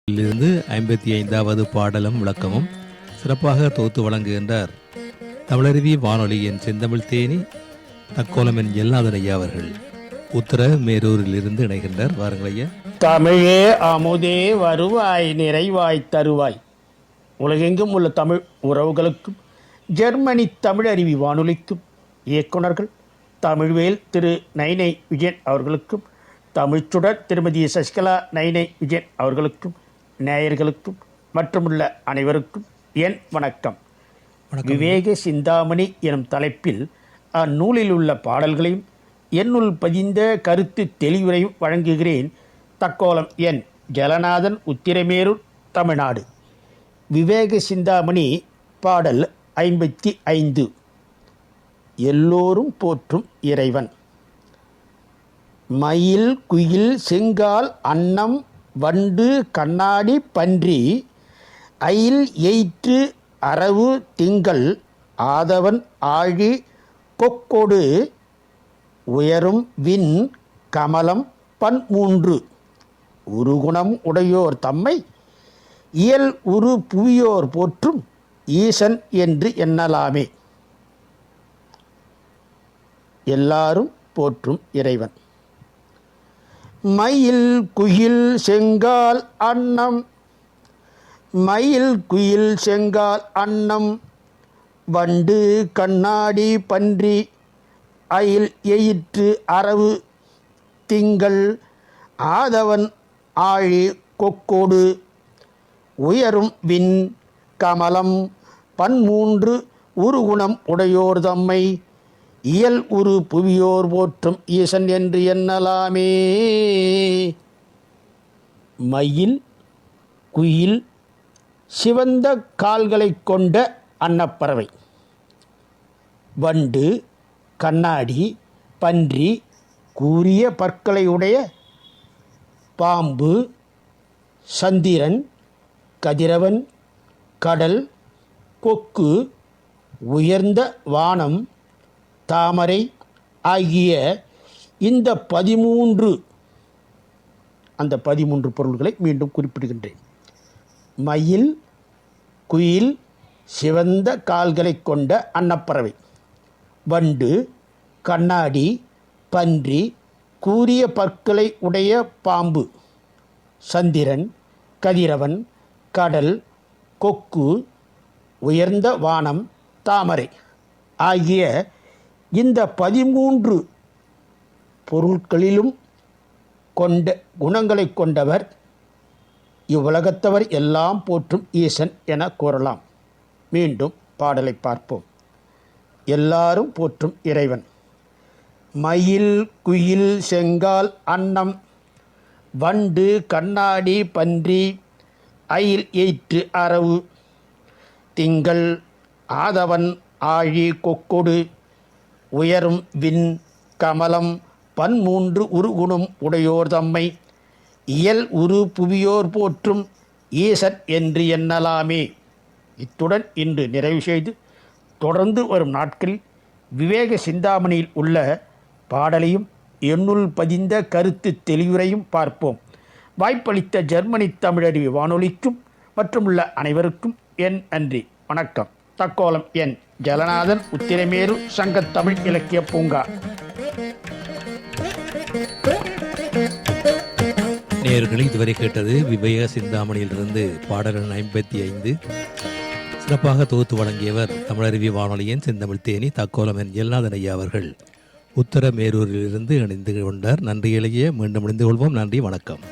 இருந்து 55வது பாடலும் விளக்கமும் சிறப்பாக தொகுத்து வழங்குகின்றார் தமிழருவி வானொலியின் செந்தமிழ் தேனி தக்கோலமன் எல்லாதன் ஐயா அவர்கள் உத்தர மேரூரிலிருந்து இணைகின்றார். வாருங்கள் ஐயா. தமிழே அமுதே வருவாய் நிறைவாய் தருவாய். உலகெங்கும் உள்ள தமிழ் உறவுகளுக்கும் ஜெர்மனி தமிழருவி வானொலிக்கும் இயக்குநர்கள் தமிழ்வேல் திரு நைனை விஜயன் அவர்களுக்கும் தமிழ்ச்சுடர் திருமதி சசிகலா நைனை விஜயன் அவர்களுக்கும் நேயர்களுக்கும் மற்றுமுள்ள அனைவருக்கும் என் வணக்கம். விவேக சிந்தாமணி எனும் தலைப்பில் அந்நூலில் உள்ள பாடல்களையும் என்னுள் பதிந்த கருத்து தெளிவுரையும் வழங்குகிறேன். தக்கோலம் என் ஜலநாதன், உத்திரமேரூர், தமிழ்நாடு. விவேக சிந்தாமணி பாடல் 55. எல்லோரும் போற்றும் இறைவன். மயில் குயில் செங்கால் அன்னம் வண்டு கண்ணாடி பன்றி அயில் எயிற்று அரவு திங்கள் ஆதவன் ஆழி கொக்கொடு உயரும் விண் கமலம் பன்மூன்று உருகுணம் உடையோர் தம்மை இயல் உரு புவியோர் போற்றும் ஈசன் என்று எண்ணலாமே. எல்லாரும் போற்றும் இறைவன். மயில் குயில் செங்கால் அன்னம், மயில் குயில் செங்கால் அன்னம் வண்டு கண்ணாடி பன்றி அயில் எயிற்று அரவு திங்கள் ஆதவன் ஆழி கொக்கோடு உயரும் விண் கமலம் பன்மூன்று உருகுணம் உடையோர் தம்மை இயல் உரு புவியோர் போற்றும் ஈசன் என்று எண்ணலாமே. மயில் குயில் சிவந்த கால்களை கொண்ட அன்னப்பறவை, வண்டு கண்ணாடி பன்றி கூரிய பற்களை உடைய பாம்பு, சந்திரன் கதிரவன் கடல் கொக்கு உயர்ந்த வானம் தாமரை ஆகிய இந்த 13 பொருள்களை மீண்டும் குறிப்பிடுகின்றேன். மயில் குயில் சிவந்த கால்களை கொண்ட அன்னப்பறவை, வண்டு கண்ணாடி பன்றி கூரிய பற்களை உடைய பாம்பு, சந்திரன் கதிரவன் கடல் கொக்கு உயர்ந்த வானம் தாமரை ஆகிய இந்த 13 பொருட்களிலும் கொண்ட குணங்களை கொண்டவர் இவ்வுலகத்தவர் எல்லாம் போற்றும் ஈசன் என கூறலாம். மீண்டும் பாடலை பார்ப்போம். எல்லாரும் போற்றும் இறைவன். மயில் குயில் செங்கால் அன்னம் வண்டு கண்ணாடி பன்றி அயில் எயிற்று அரவு திங்கள் ஆதவன் ஆழி கொக்கொடு உயரும் விண் கமலம் பன்மூன்று உருகுணம் உடையோர் தம்மை இயல் உரு புவியோர் போற்றும் ஈசன் என்று எண்ணலாமே. இத்துடன் இன்று நிறைவு செய்து தொடர்ந்து வரும் நாட்களில் விவேக சிந்தாமணியில் உள்ள பாடலையும் என்னுள் பதிந்த கருத்து தெளிவுரையும் பார்ப்போம். வாய்ப்பளித்த ஜெர்மனி தமிழருவி வானொலிக்கும் மற்றும் உள்ள அனைவருக்கும் என் நன்றி. வணக்கம். தக்கோலம் என் ஜலநாதன், உத்திரமேரூர், சங்கத்தமிழ் இலக்கிய பூங்கா. நேயர்களே, இதுவரை கேட்டது விவேக சிந்தாமணியிலிருந்து பாடல் 55. சிறப்பாக தொகுத்து வழங்கியவர் தமிழருவி வானொலியின் செந்தமிழ் தேனி தக்கோலமன் எல்லாதன் ஐயா அவர்கள் உத்தர மேரூரிலிருந்து இணைந்து கொண்டார். நன்றியிலேயே மீண்டும் இணைந்து கொள்வோம். நன்றி, வணக்கம்.